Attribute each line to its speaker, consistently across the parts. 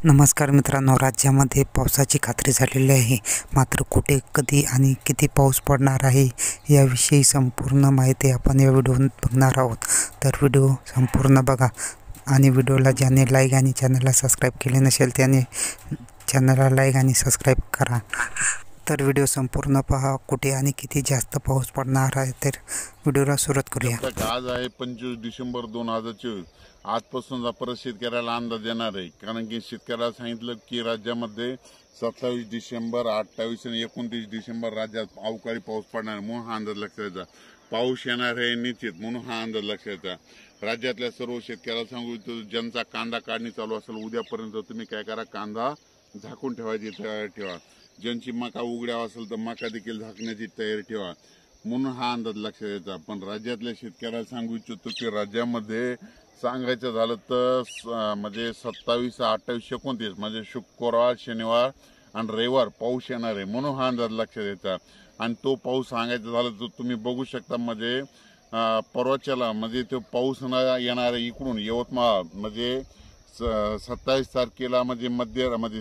Speaker 1: नमस्कार मित्रांनो, राज्यामध्ये पावसाची खात्री झालेली आहे. मात्र कुठे, कधी आणि किती पाऊस पडणार आहे याविषयी संपूर्ण माहिती आपण या व्हिडिओत बघणार आहोत. तर व्हिडिओ संपूर्ण बघा आणि व्हिडिओला ज्याने लाईक आणि चॅनलला सबस्क्राईब केले नसेल त्याने चॅनलला लाईक आणि सबस्क्राईब करा. तर व्हिडिओ संपूर्ण पहा. कुठे आणि किती जास्त पाऊस पडणार आहे तर व्हिडिओला सुरुवात करूया.
Speaker 2: आज आहे 25 डिसेंबर 2024. आजपासून परत शेतकऱ्याला अंदाज येणार आहे, कारण की शेतकऱ्याला सांगितलं की राज्यामध्ये 27 डिसेंबर 28 आणि 29 डिसेंबर राज्यात अवकाळी पाऊस पडणार, म्हणून हा अंदाज लक्षात यायचा. पाऊस येणार आहे निश्चित, म्हणून हा अंदाज लक्षात यायचा. राज्यातल्या सर्व शेतकऱ्याला सांगू इच्छितो, ज्यांचा कांदा काढणी चालू असेल उद्यापर्यंत तुम्ही काय करा, कांदा झाकून ठेवायची तयारी ठेवा. ज्यांची मका उघड्या असेल तर मका देखील झाकण्याची तयारी ठेवा, म्हणून हा अंदाज लक्षात यायचा. पण राज्यातल्या शेतकऱ्याला सांगू इच्छितो की राज्यामध्ये सांगायचं झालं तर म्हणजे 27, 28, 29 म्हणजे शुक्रवार, शनिवार आणि रविवार पाऊस येणार आहे, म्हणून हा अंदाज लक्षात यायचा. आणि तो पाऊस सांगायचं झालं तर तुम्ही बघू शकता, म्हणजे परवाच्याला म्हणजे तो पाऊस येणार आहे इकडून यवतमाळ, म्हणजे 27 तारखेला म्हणजे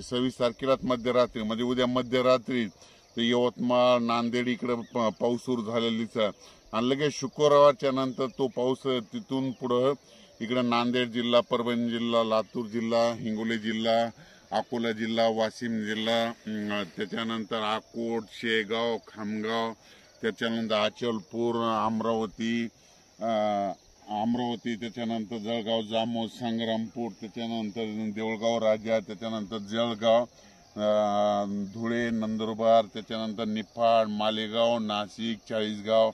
Speaker 2: 26 तारखेलाच मध्यरात्री, म्हणजे उद्या मध्यरात्री तर यवतमाळ, नांदेड इकडे पाऊस सुरू झालेलीच आहे. आणि लगेच शुक्रवारच्या नंतर तो पाऊस तिथून पुढं इकडे नांदेड जिल्हा, परभणी जिल्हा, लातूर जिल्हा, हिंगोली जिल्हा, अकोला जिल्हा, वाशिम जिल्हा, त्याच्यानंतर अकोट, शेगाव, खामगाव, त्याच्यानंतर अचलपूर, अमरावती, त्याच्यानंतर जळगाव, जामोद, संग्रामपूर, त्याच्यानंतर देऊळगाव राजा, त्याच्यानंतर जळगाव, धुळे, नंदुरबार, त्याच्यानंतर निफाड, मालेगाव, नाशिक, चाळीसगाव,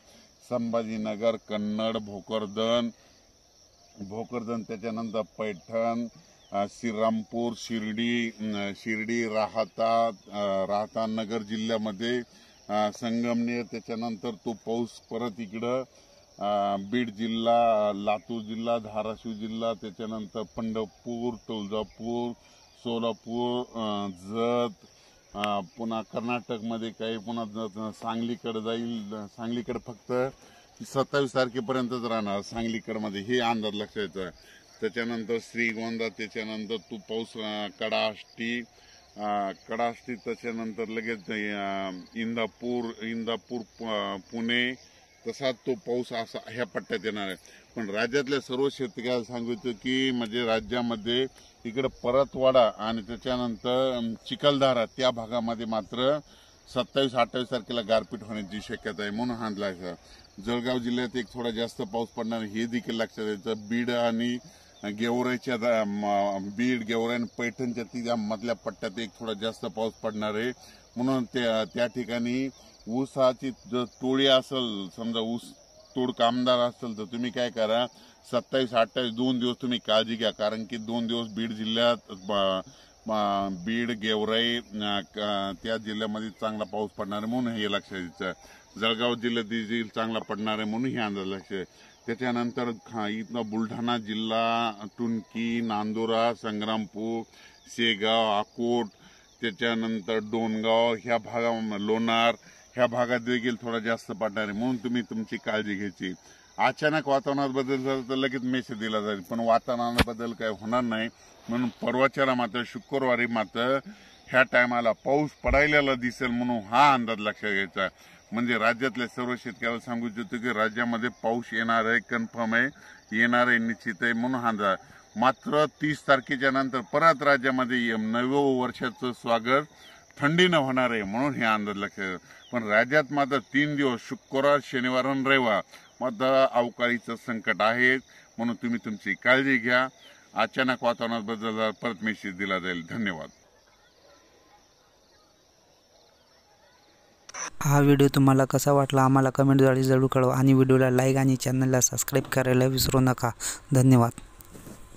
Speaker 2: संभाजीनगर, कन्नड, भोकरदन, त्याच्यानंतर पैठण, श्रीरामपूर, शिर्डी, राहता नगर जिल्ह्यामध्ये, संगमनेर, त्याच्यानंतर तो पाऊस परत इकडं बीड जिल्हा, लातूर जिल्हा, धाराशिव जिल्हा, त्याच्यानंतर पंढरपूर, तुळजापूर, सोलापूर, जत, पुन्हा कर्नाटकमध्ये काही, पुन्हा सांगलीकडे जाईल. सांगलीकडे फक्त 27 तारखेपर्यंतच राहणार सांगलीकडमध्ये, हे अंदाज लक्षात यायचा. त्याच्यानंतर श्रीगोंदा, त्याच्यानंतर तो पाऊस कडाष्टी, त्याच्यानंतर लगेच इंदापूर, पुणे, तसाच तो पाऊस असा ह्या पट्ट्यात येणार आहे. पण राज्यातल्या सर्व शेतकऱ्याला सांगितलं की म्हणजे राज्यामध्ये इकडे परतवाडा आणि त्याच्यानंतर चिखलदरा त्या भागामध्ये मात्र 27, 28 तारखेला गारपीट होण्याची शक्यता आहे, म्हणून हा अंदाज. जळगाव जिल्ह्यात एक थोडा जास्त पाऊस पडणार हे देखील लक्षात यायचं. बीड आणि गेवराईच्या गेवराई आणि पैठणच्या तिच्या मधल्या पट्ट्यात एक थोडा जास्त पाऊस पडणार आहे, म्हणून त्या ठिकाणी ऊसाची जर टोळी असेल, समजा ऊस तोड कामदार असेल तर तुम्ही काय करा, 27, 28 2 दिवस तुम्ही काळजी घ्या, कारण की 2 दिवस बीड जिल्ह्यात बीड, गेवराई त्या जिल्ह्यामध्ये चांगला पाऊस पडणार आहे, म्हणून हे लक्षात यायचं. जळगाव जिल्ह्यात देखील चांगला पडणार आहे, म्हणून हे अंदाज लक्षात. त्याच्यानंतर इथं बुलढाणा जिल्हा, टुनकी, नांदुरा, संग्रामपूर, शेगाव, अकोट, त्याच्यानंतर डोणगाव ह्या भागा, लोणार ह्या भागात देखील थोडा जास्त पडणार आहे, म्हणून तुम्ही तुमची काळजी घ्यायची. अचानक वातावरणात बदल झाला तर लगेच मेसेज दिला जाईल, पण वातावरणात बदल काय होणार नाही, म्हणून परवाच्याला मात्र शुक्रवारी मात्र ह्या टायमाला पाऊस पडायला दिसेल, म्हणून हा अंदाज लक्षात घ्यायचा. म्हणजे राज्यातल्या सर्व शेतकऱ्याला सांगू इच्छितो की राज्यामध्ये पाऊस येणार आहे, कन्फर्म आहे, येणार आहे, निश्चित आहे, म्हणून हा अंदाज. मात्र 30 तारखेच्या नंतर परत राज्यामध्ये नवं वर्षाचं स्वागत थंडीनं होणार आहे, म्हणून हे अंदाज लक्षात. पण राज्यात मात्र 3 दिवस शुक्रवार, शनिवार आणि रविवार मात्र अवकाळीचं संकट आहे, म्हणून तुम्ही तुमची काळजी घ्या. अचानक वातावरणात बदल परत मेसेज दिला जाईल. धन्यवाद.
Speaker 1: हा व्हिडिओ तुम्हाला कसा वाटला आम्हाला कमेंटद्वारे जरूर कळवा आणि व्हिडिओला लाईक आणि चॅनलला सबस्क्राईब करायला विसरू नका. धन्यवाद.